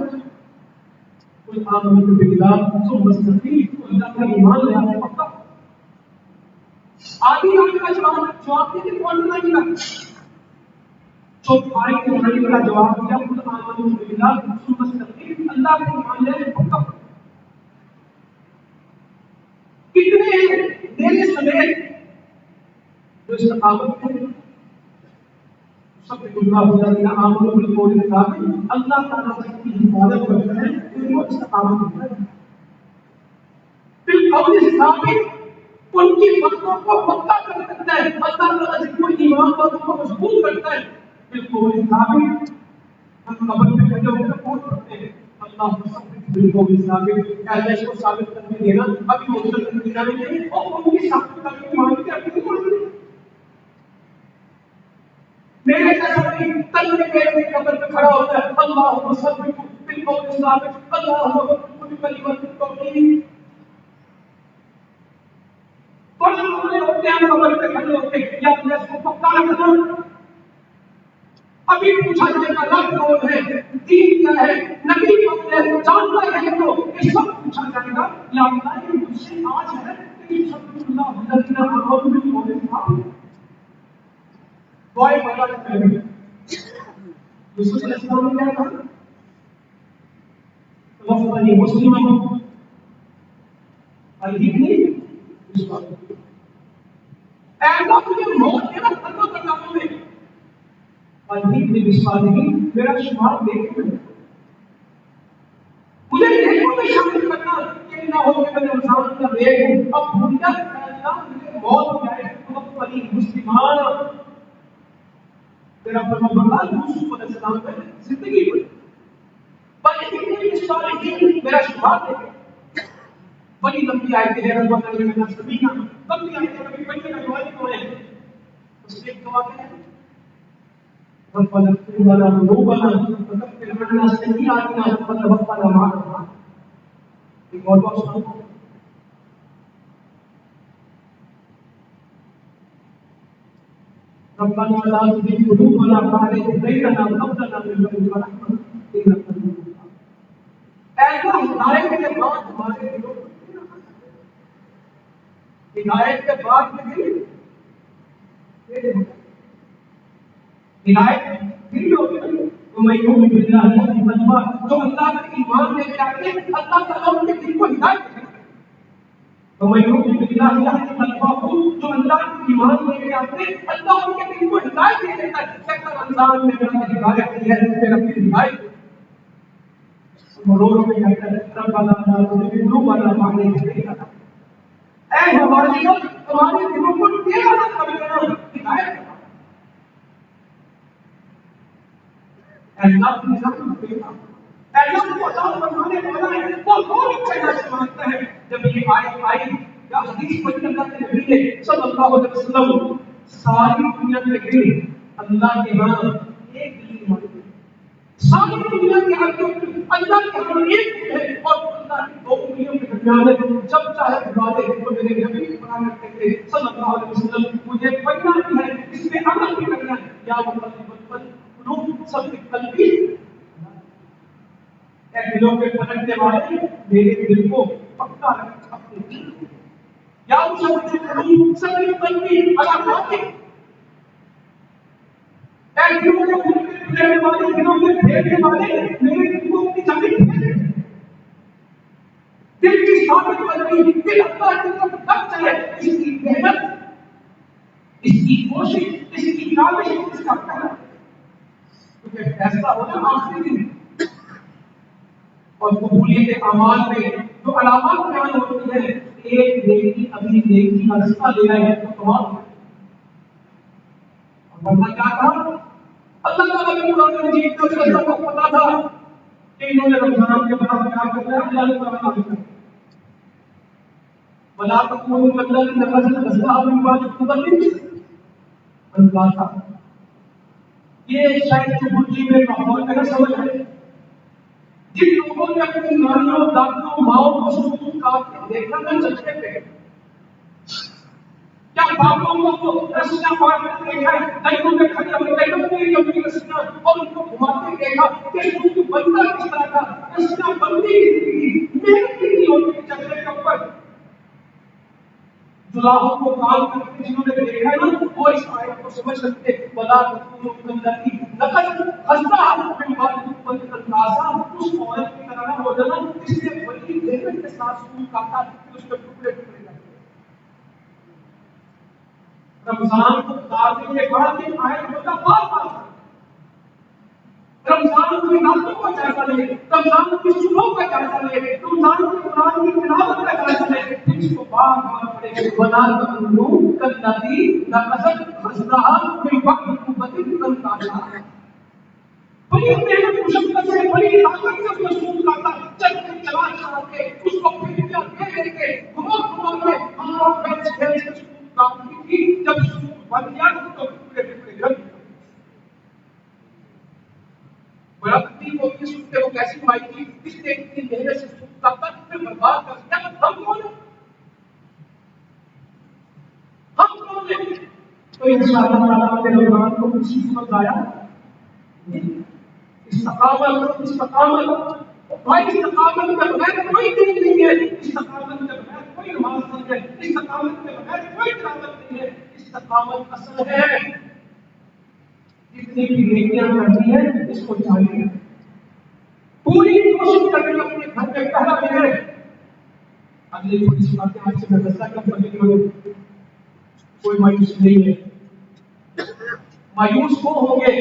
کوئی آمن باللہ تو مستقیم اللہ کا ایمان لے آنے پکا آدھی آنے کا جواب دیتے کون بنا گیا، جو بھائی کے بھائی کا جواب دیا خود آمن باللہ تو مستقیم اللہ کا ایمان لے آنے پکا، کتنے ہیں میرے سمیت جو استقامت میں سب اللہ تعالیٰ آمن بالقول ثابت، اللہ تعالیٰ کی حفاظت کرتے ہیں ان کو استقامت ہوتا ہے، بالقول ثابت ان کی باتوں کو پکا کر سکتا ہے، اللہ تعالیٰ جن کو ایمان والوں کو مضبوط کرتا ہے، بالقول ثابت ہم قبر میں کھڑے ہو کر بول سکتے ہیں اللہ بالقول ثابت، اللہ اس کو ثابت کرنے دینا، ابھی موجود کرنے جانے کے اور ان کی ثابت کرنے کی مانگتے اپنی مانگتے میرے جیسا تن کے قبر پہ کھڑا ہوتا ہے اللہ مصدق بالقول ثابت، اللہ بالکل کلمت التوحید، اور ہمارے ہوتے ہیں قبر پہ کھڑے ہوتے ہیں یا اپنے کو پکا رکھنا، ابھی پوچھا جائے گا رب کون ہے، دین کیا ہے، نبی کون ہے، جانتا ہے تو یہ سب پوچھا جائے گا، یا اللہ یہ مجھ سے آج ہے کہ سب اللہ الذین آمنوا بالقول ثابت دعائیں بڑا کرتے ہیں، یوسف علیہ السلام نے کیا کہا توفنی مسلما الہدنی بالصالحین، اے اللہ مجھے موت دینا ختم کر دو میں الہدنی بالصالحین، میرا شمار دیکھ لو، مجھے نیکوں میں شامل کرنا، کہ نہ ہو کہ میں رمضان کا نیک ہوں اب بھول جا، اے اللہ مجھے موت ہو جائے توفنی مسلمان، تیرا فرمان یوسف علیہ السلام میں زندگی ہوئی میرا شمار دے بڑی لمبی آیتیں ہیں رب العالمین سبھی کا لمبی آیتیں کبھی پڑھنے کا دعا نہیں ہوئے اس میں ایک دعا ہے ربنا اغفر لنا ذنوبنا وكفر عنا سيئاتنا وتوفنا مع الابرار، ایک اور دعا سنو ربنا لا تزغ قلوبنا بعد إذ هديتنا وهب لنا من لدنك رحمة إنك أنت الوهاب، ایسا ہدایت کے بعد ہمارے دلوں کو ہدایت کے بعد میں ہدایت دل ہوتی ہے تو میں یوں باللہ مجمع جو اللہ کے ایمان لے کے آتے ہیں اللہ تعالیٰ ان کے دل کو ہدایت کرتا ہے، تو میں یوں باللہ مجمع جو اللہ کے ایمان لے کے آتے ہیں اللہ ان کے دل کو ہدایت دے دیتا ہے، کہ رمضان میں میرا ہدایت دی ہے میرا دل ہدایت مرور میں کہتا ہے ربنا لا تزغ قلوبنا بعد إذ هديتنا، اے ہمارے رب ہمارے دلوں کو تیرا رب کر دینا ہدایت کرنا، اللہ کی رحمت دینا، اللہ کو عطا فرمانے والا ہے، وہ بہت اچھا سے مانتا ہے، جب یہ آیت آئی یا حدیث پڑھی اللہ کے نبی نے صلی اللہ علیہ وسلم ساری دنیا میں گئی اللہ کے ہاں ایک دل مانگتے ساری دنیا کے آگے اللہ کے ہاں ایک ہے اور اللہ کی دو انگلیوں کے درمیان ہے جب چاہے دعا دے تو میرے نبی قرآن کرتے تھے صلی اللہ علیہ وسلم مجھے پڑھنا بھی ہے اس میں عمل بھی کرنا ہے یا مقلب القلوب سب قلبی اے دلوں کے پلٹنے والے میرے دل کو پکا رکھ اپنے دل کو یا سب قلوب سب قلبی اللہ خاطر اے دلوں کے پلٹنے والے دلوں کے پھیرنے والے میرے دل کو اپنی جانب پھیر دل کی ثابت قدمی دل اللہ کی طرف لگ چلے اس کی محنت اس کی کوشش اس کی کاوش اس کا پہلا کیونکہ فیصلہ ہونا آخری دن اور قبولیت اعمال میں جو علامات بیان ہوتی ہے ایک نیکی اگلی نیکی کا رستہ لے آئے تو کمال اور ورنہ کیا کہا اللہ تعالیٰ نے قرآن مجید کو سب کو پتا تھا کہ انہوں نے رمضان کے بعد کیا کرنا ہے اللہ نے قرآن میں کہا ولا تكونوا كالذين نقضوا أزواجهم من بعد قوة أنكاسا یہ شاید چبوچی میں ماحول کا سمجھ ہے جن لوگوں نے اپنی نانیوں دادیوں ماؤں کو سکون کاٹ کے دیکھا نہ چچے پہ کیا باپوں کو رسیاں پاٹ کر دیکھا ہے دائیوں میں کھڑے ہوئے دائیوں میں لمبی رسیاں اور ان کو گھماتے دیکھا کہ سکون بنتا کس طرح کا رسیاں بنتی کی محنت کی ہوتی چچے کے اوپر جلاحوں کو کام کرتے جنہوں نے دیکھا ہے نا وہ اس آیت کو سمجھ سکتے بلا تکونوا کاللتی نقضت غزلها من بعد قوة أنكاسا اس عورت کی طرح ہو جانا جس نے بڑی محنت کے ساتھ سکون کاٹا پھر اس کے ٹکڑے ٹکڑے کرتے رمضان کو گزارنے کے بعد یہ آیت ہوتا بار رمضان کی راتوں کا جائزہ لے رمضان کی صبح کا جائزہ لے رمضان کی قرآن کی تلاوت کا جائزہ لے اس کو بار بار پڑھے ولا تکونوا کاللتی نقضت غزلها من بعد قوة أنكاسا بڑی محنت مشقت سے بڑی طاقت سے محسوس کرتا چل کے چلا چلا کے اس کو پھر دے کے گھما کے ہاتھ بیچ بیچ کے سکون کاٹتی تھی جب سکون بن گیا تو ٹکڑے ٹکڑے گرم بڑا تکلیف ہوتی ہے سنتے وہ کیسی مائی تھی اس نے اتنی محنت سے سکون کاٹا پھر برباد کر دیا ہم کون ہیں ہم کون ہیں تو انشاءاللہ تعالیٰ نے رمضان کو خوشی سمجھ آیا استقامت بھائی استقامت کے بغیر کوئی دین نہیں ہے استقامت کے بغیر کوئی نماز نہیں ہے استقامت کے بغیر کوئی تلاوت نہیں ہے استقامت اصل ہے جتنی بھی نیکیاں کرنی ہے اس کو چاہیے پوری کوشش کریں اپنے گھر میں پہلا دن ہے اگلی تھوڑی سی باتیں آپ سے میں دستہ کم کرنے کی کوئی مایوس نہیں ہے مایوس وہ ہوں گے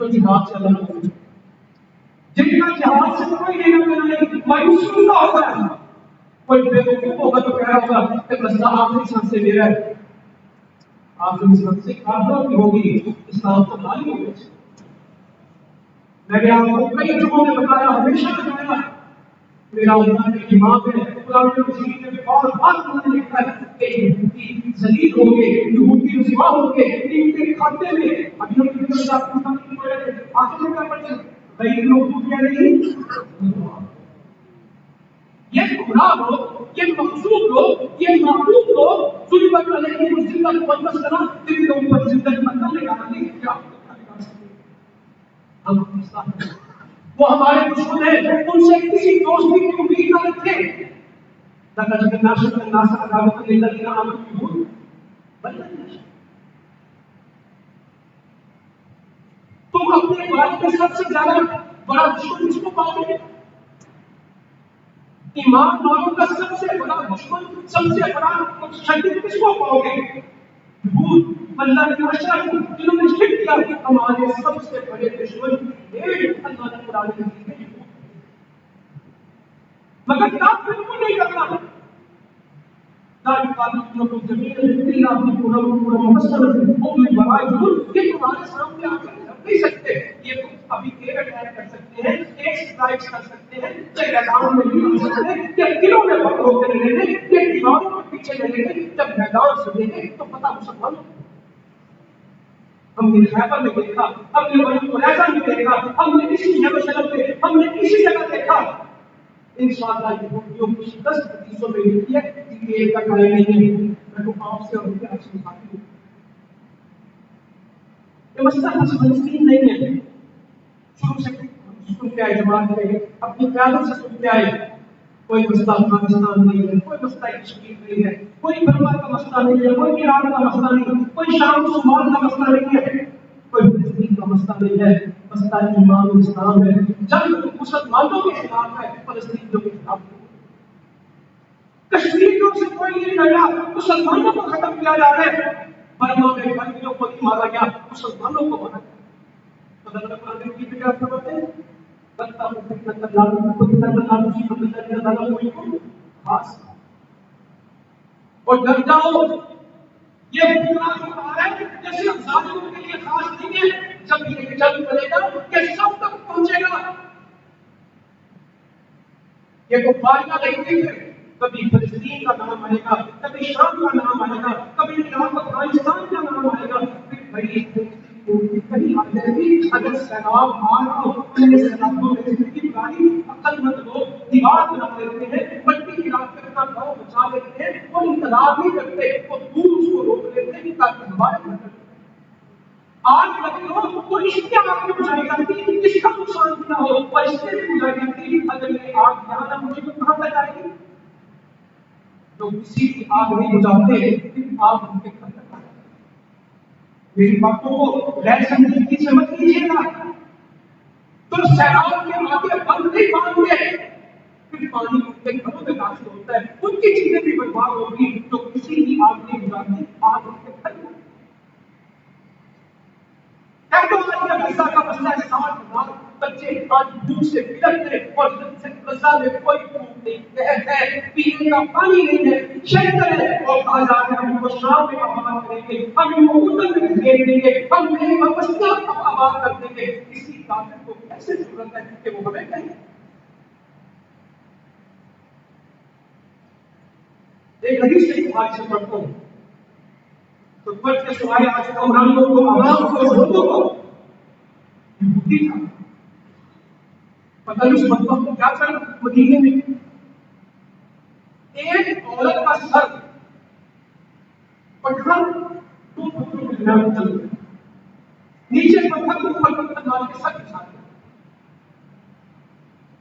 تو جہاد سے الگ ہوگی جن کا جہاد سے کوئی لینا دینا نہیں مایوس کیوں نہ ہوگا کوئی بے وقوف ہوگا تو کہہ رہا ہوگا کہ رستہ آخری سانس سے میرا ہے آخری سانس سے کافروں کی ہوگی اسلام تو خالی ہو گیا میں نے آپ کو کئی جمعوں میں بتایا ہمیشہ بتایا میرا امت کا امام ہے قرآن مجید میں بار بار انہوں نے لکھا ہے کہ یہودی ذلیل ہوں گے یہودی رسوا ہوں گے ان کے کھاتے میں ابھی ہم کی طرف آپ کو نہیں پڑھ رہے آخر میں کیا پڑھتے غیر لوگ کو کیا نہیں یہ گمراہ لوگ یہ مخصوص لوگ یہ معقوف لوگ ظلمت علیہم الذلت والمسکنہ جن کے اوپر ذلت بندہ نے ڈالا نہیں کیا ہم اصلاح وہ ہمارے دشمن ہیں ان سے کسی دوستی کی امید نہ رکھیں لقد جئناکم الناس عداوة للذین آمنوا تم اپنے بات کے سب سے زیادہ بڑا دشمن کس کو پاؤ گے ایمان والوں کا سب سے بڑا دشمن سب سے بڑا متشدد کس کو پاؤ گے یہود اللہ کے اشرار جنہوں نے شرک کیا ہمارے سب سے بڑے دشمن اللہ نے قرآن میں دی ہے مگر کام بالکل نہیں کرنا یہ تمہارے سامنے آ کر نہیں سکتے یہ ابھی ایک اٹیک کر سکتے ہیں، ایک اسٹرائک کر سکتے ہیں، ایک میدان میں نہیں آ سکتے، یا دلوں میں بند ہو کے رہے ہیں، یا دیواروں کے پیچھے رہے ہیں. جب میدان سنے گے تو پتا مسلمانوں کو. ہم نے خیبر میں دیکھا، ہم نے بنی قریظہ میں دیکھا، ہم نے اسی یروشلم میں، ہم نے اسی جگہ دیکھا. انشاءاللہ یہودیوں کی شکست حدیثوں میں لکھی ہے کہ ایک کا ٹائم نہیں ہے. میں تو آپ سے اور ان کے حق سے بات ہوں. یہ مسئلہ فلسطین نہیں ہے. شروع سے سنتے آئے جماعت میں، اپنی قیادت سے سنتے آئے. کوئی مسئلہ افغانستان نہیں ہے، کوئی مسئلہ کشمیر نہیں ہے، کوئی برما کا مسئلہ نہیں ہے، کوئی ایران کا مسئلہ نہیں ہے، کوئی شام صومال کا مسئلہ نہیں ہے، کوئی فلسطین کا مسئلہ نہیں ہے. مسئلہ ایمان و اسلام ہے. جنگ مسلمانوں کے خلاف ہے، فلسطینیوں کے خلاف ہے. کشمیریوں سے کوئی نہیں لڑا، مسلمانوں کو ختم کیا جا رہا ہے. برما میں بندیوں کو نہیں مارا گیا، مسلمانوں کو مارا گیا. تو اللہ تعالیٰ کی کیا خبر ہے؟ بتا ہوں فتنة الله فتنة الله مصيبة الذين ظلموا منكم خاص. اور ڈر جاؤ، یہ پورا جو آ رہا ہے یہ صرف ظالموں کے لیے خاص نہیں ہے. جب یہ جنگ چلے گا یہ سب تک پہنچے گا. یہ کفاریاں نہیں تھی. کبھی فلسطین کا نام آئے گا، کبھی شام کا نام آئے گا، کبھی عراق افغانستان کا نام آئے گا. پھر بڑی کہیں آ جائے گی. اگر سیلاب آ رہا ہو، سیلابوں میں زندگی گزاری، عقل مند لوگ دیوار بنا لیتے ہیں، مٹی گرا کر اپنا گاؤں بچا لیتے ہیں. وہ انتظار نہیں کرتے، وہ دور اس کو روک لیتے ہیں تاکہ ہمارے گھر کرتے. آج لگے ہو تو اس کی آگ میں بجھائی جاتی ہے، اس کا نقصان نہ ہو اور اس سے بھی بجھائی جاتی ہے. اگر یہ آگ یہاں نہ مجھے تو کہاں تک آئے گی؟ جو کسی کی آگ نہیں بجھاتے پھر آگ ان کے گھر تک آ جاتی ہے. میری باتوں کو غیر سنجیدگی سے مت کیجیے گا. تو سیلاب کے آگے بند نہیں باندھتے، پھر پانی ان کے گھروں میں داخل ہوتا ہے. ان کی چیزیں بھی برباد ہوگی. جو کسی کی آگ نہیں بجھاتی آگ ان کے گھر میں. غزہ کا مسئلہ ہے. 60,000 بچے آج بھوک سے بلکتے اور غزہ میں کوئی بھوک نہیں، قحط ہے، پینے کا پانی نہیں ہے، شیلٹر ہے. اور کہا جا رہا ہے ہم کو شام میں آباد کریں گے، ہم ان کو اردن میں بھیج دیں گے، ہم نئے مسجد کو آباد کر دیں گے. کسی کافر کو کیسے ضرورت ہے کہ وہ ہمیں کہیں؟ ایک حدیث سے آج سے پڑھتا ہوں تو پڑھ کے سوائے آج عمرانوں کو، عوام کو، لوگوں کو یہودی تھا. پتہ نہیں اس مطلب کو کیا کر مدینے میں ایک عورت کا سر پٹھن دو پتھروں کے درمیان چل گیا. نیچے پتھر کو اوپر پتھر ڈال کے سر بچھا دیا.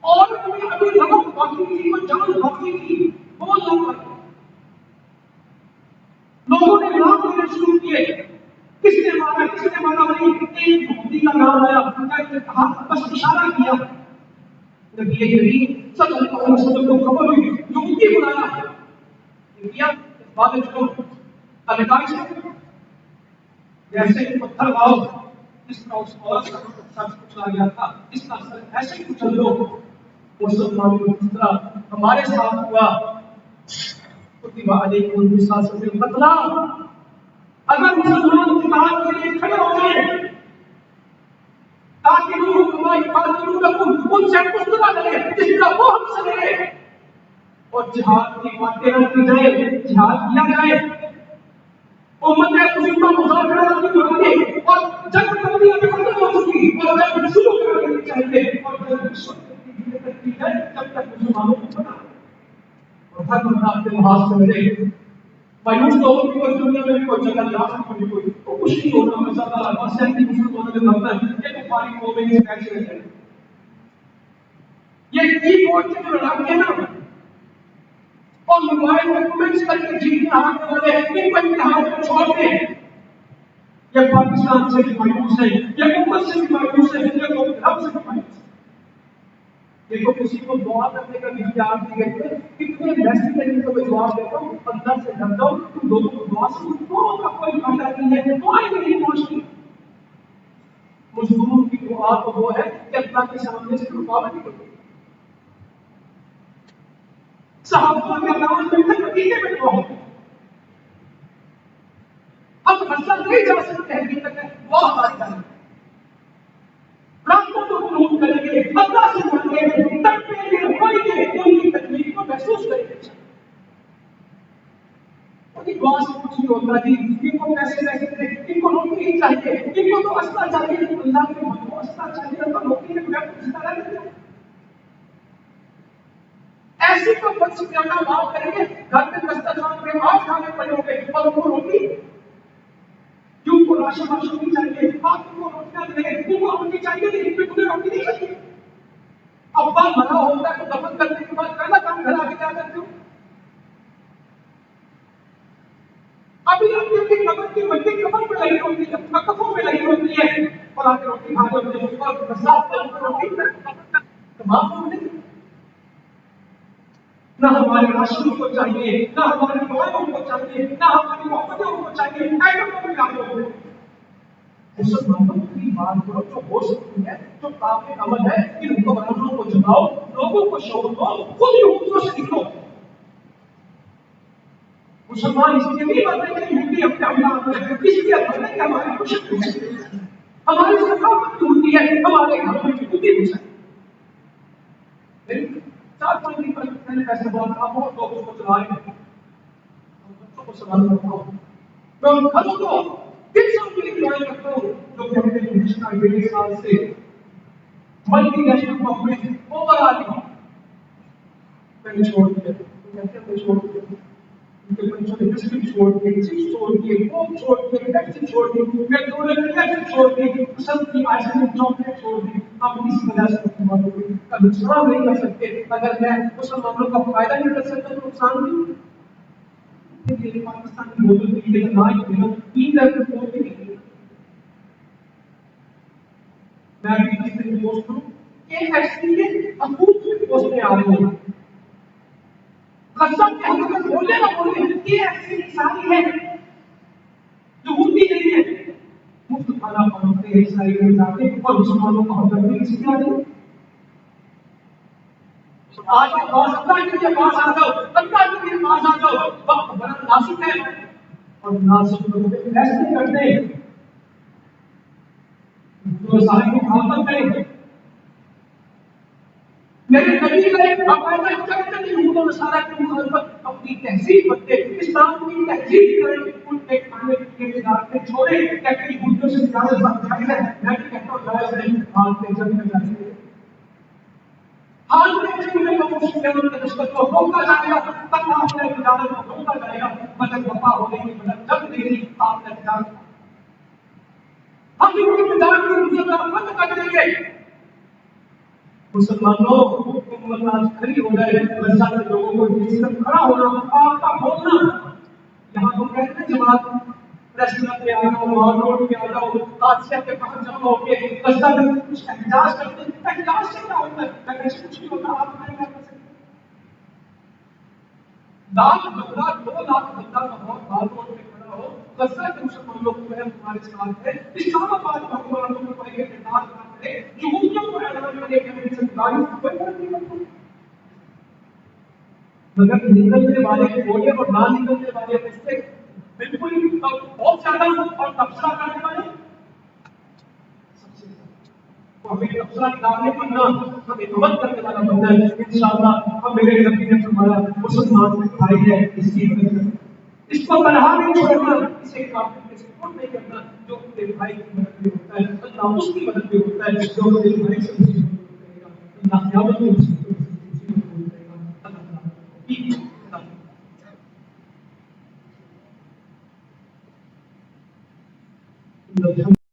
عورت میں ابھی رمق باقی تھی، وہ جان باقی تھی. وہ لوگوں نے نام لینے شروع کیے. کس نے مارا، کس نے مارا؟ وہی ایک یہودی کا نام آیا. کہا بس اشارہ کیا. نبی کریم صلی اللہ علیہ وسلم کو خبر ہوئی، یہودی بلایا. کیا بات کو الکائی سے جیسے پتھر لاؤ جس کا اس عورت کا سر کچلا گیا تھا، اس کا سر ایسے کچل دو. مسلمانوں کو اس طرح ہمارے ساتھ ہوا. کتب علیکم القصاص فی القتلی. اگر مسلمان اتحاد کے لیے کھڑے ہو جائیں تاکہ وہ ہماری قاتلونکم ان سے مستدہ لگے جس طرح وہ ہم سے لگے، اور جہاد کی باتیں نہ کی جائے، جہاد کیا جائے. امت مسلمہ مذاکرات کی باتیں اور جنگ بندی ختم ہو چکی اور جنگ شروع کر دینی چاہیے. اور جنگ شروع کی جائے جب تک مسلمانوں کو پتہ اور ہر بندہ اپنے محاذ سے ملے. مایوس تو ہو کہ دنیا میں بھی کوئی جگہ جا سکتی کوئی تو کچھ نہیں ہونا. میں سب بس ہے کہ مسلمانوں میں بنتا ہے یہ تو پانی کو میں کیسے رہے. یہ کی بورڈ کے جو لڑاکے نا اور موبائل میں کمنٹس کر کے جیتنے آنے والے ان کو امتحان کو چھوڑ دیں. یہ پاکستان سے بھی مایوس ہے، یہ امت سے بھی مایوس ہے، یہ قوم رب سے بھی مایوس ہے. دیکھو کسی کو دعا کرنے کا بھی اختیار دیے گئے. کتنے میسج کرنے کو میں جواب دیتا ہوں، اللہ سے ڈرتا ہوں. تم لوگوں کو دعا سے دعا کا کوئی فائدہ نہیں ہے، دعائیں نہیں پہنچتی. مظلوم کی دعا تو وہ ہے کہ اللہ کے سامنے سے رکاوٹ نکلتی. صحابہ کے نام میں مدینے میں دعا ہوتی. اب غزہ نہیں جا سکتے ہیں ابھی تک وہ ہماری جان راتوں دعا سے کچھ نہیں ہوتا جی، ان کو پیسے دیں، ان کو نوکری چاہیے، ان کو تو اسلحہ چاہیے، اللہ کے بندوں کو اسلحہ چاہیے تو نوکری کے بغیر کچھ طرح نہیں۔ ایسی کو بچ کرنا معاف کریں گے، گھر میں دسترخوان پہ آپ کھانے پڑے ہوں گے اور ان کو روٹی کیوں کو راشن واشن نہیں چاہیے، آپ ان کو روٹیاں دیں، ان کو روٹی چاہیے لیکن پھر انہیں روٹی نہیں چاہیے۔ ابا مرا ہوتا ہے تو دفن کرنے کے بعد پہلا کام گھر آ کے کیا کرتے ہو؟ ابھی اپنی اپنی قبر کی مٹی قبر پہ لگی ہوتی ہے، کفوں پہ لگی ہوتی ہے اور آ کے روٹی کھا ہوتے ہیں اور صاف کر روٹی تمام ہوتے ہیں۔ نہ ہمارے راشن کو چاہیے، نہ ہماری دعائیں کو چاہیے، نہ ہماری محبتوں کو چاہیے، ایٹم کو بھی لاگو ہو۔ مسلمانوں کی بات کرو جو ہو سکتی ہے، جو قابل عمل ہے، ان حکمرانوں کو جگاؤ، لوگوں کو شعور دو، خود ہی حکموں سے سیکھو۔ مسلمان اس لیے نہیں بنتے کہ ہندی اپنے اللہ ہے، اس لیے بنتے کہ ہماری خوشی ہے، ہماری ثقافت کی ہوتی ہے، ہمارے گھروں میں ہوتی ہے۔ چار پانچ دن پہلے ایسا بات تھا، بہت لوگ اس کو چلا رہے ہیں، بچوں کو سوال کرتا ہوں، میں ان گھروں کو کن سب کے لیے دعائیں کرتا ہوں جو کہ ہم نے گزشتہ 1.5 سال سے multi national conference over all میں نے چھوڑ دیا، کہتے ہیں میں چھوڑ دیا، ان کے بچوں نے بسکٹ چھوڑ دیے، چپس چھوڑ دیے، کوک چھوڑ دیے، پیپسی چھوڑ دی، میکڈونلڈ چھوڑ دی، سب کی آئس کریم چاکلیٹ چھوڑ دی۔ آپ اس وجہ سے مسلمانوں کا نقصان نہیں کر سکتے، اگر میں مسلمانوں کا فائدہ نہیں کر سکتا تو نقصان نہیں۔ پاکستان کی بوتل کے لیے نہ ہی تین لیول کو بھی نہیں، میں بھی کسی سے دوست ہوں کہ ایسی حقوق کی پوسٹیں آ رہی ہیں، قسم کے حقیقت بولے نہ بولے یہ ایسی انسانی ہے جو ہوتی نہیں ہے، مفت کھانا پہنچتے ہیں عیسائی کے جاتے اور مسلمانوں کو ہمدردی کسی کی آ رہی ہے۔ آج کے پاس اللہ کے لیے پاس آ جاؤ، اللہ کے لیے پاس آ جاؤ، وقت بڑا نازک ہے اور نازک لوگوں پہ فیصلے کرتے ہیں تو سارے کو محبت کریں۔ میرے نبی کا ایک باقاعدہ چرچا نہیں ہوں سارا کی مخالفت اپنی تہذیب بنتے اسلام کی تہذیب کریں، ان کے کھانے کے اجازت چھوڑے کہ یہودیوں سے زیادہ بات جائز ہے، میں بھی کہتا ہوں جائز نہیں، حال کے جب میں جائز ہے، حال میں جب میں لوگوں سے ان کے نسبت کو روکا جائے گا، تب آپ نے اجازت کو روکا جائے گا، مگر وفا ہونے کی مدد جب نہیں آپ نے اجازت ہم ان کی مدد کی مجھے بند کر دیں گے۔ مسلمانوں حکومت آج کھڑی ہو گئے، غزہ کے لوگوں کو جس طرح کھڑا ہونا، آپ کا بولنا، یہاں تو کہتے ہیں جماعت ریسٹورنٹ پہ آ جاؤ، مال روڈ پہ آ جاؤ، حادثے کے باہر جمع ہو کے غزہ میں کچھ احتجاج کرتے ہیں، احتجاج سے کیا ہوتا ہے؟ میں کچھ نہیں ہوتا، آپ نہیں کر سکتے۔ لاکھ بندہ 2 لاکھ بندہ بہت مال روڈ پہ کھڑا ہو، غزہ کے مسلمانوں کو ہے تمہارے ساتھ ہے، اسلام آباد کا حکمرانوں کو کوئی احتجاج نہ کرے، یہودیوں کو اعلان کرے کہ ہم سے گاڑی کوئی فرق نہیں پڑتا، مگر نکلنے والے بولے اور نہ نکلنے والے اس سے بالکل بہت زیادہ اور تبصرہ کرنے والے ہمیں تبصرہ ڈالنے پر نہ ہمیں عمل کرنے والا بندہ ہے، انشاءاللہ ہم میرے نبی نے فرمایا مسلمان بھائی ہے اس کی مدد کریں، اس کو تنہا نہیں چھوڑنا، اسے کافر کے سپورٹ نہیں کرنا، جو اپنے بھائی کی مدد میں ہوتا ہے اللہ اس کی مدد میں ہوتا ہے، جو اپنے بھائی سے کرے گا اللہ قیامت میں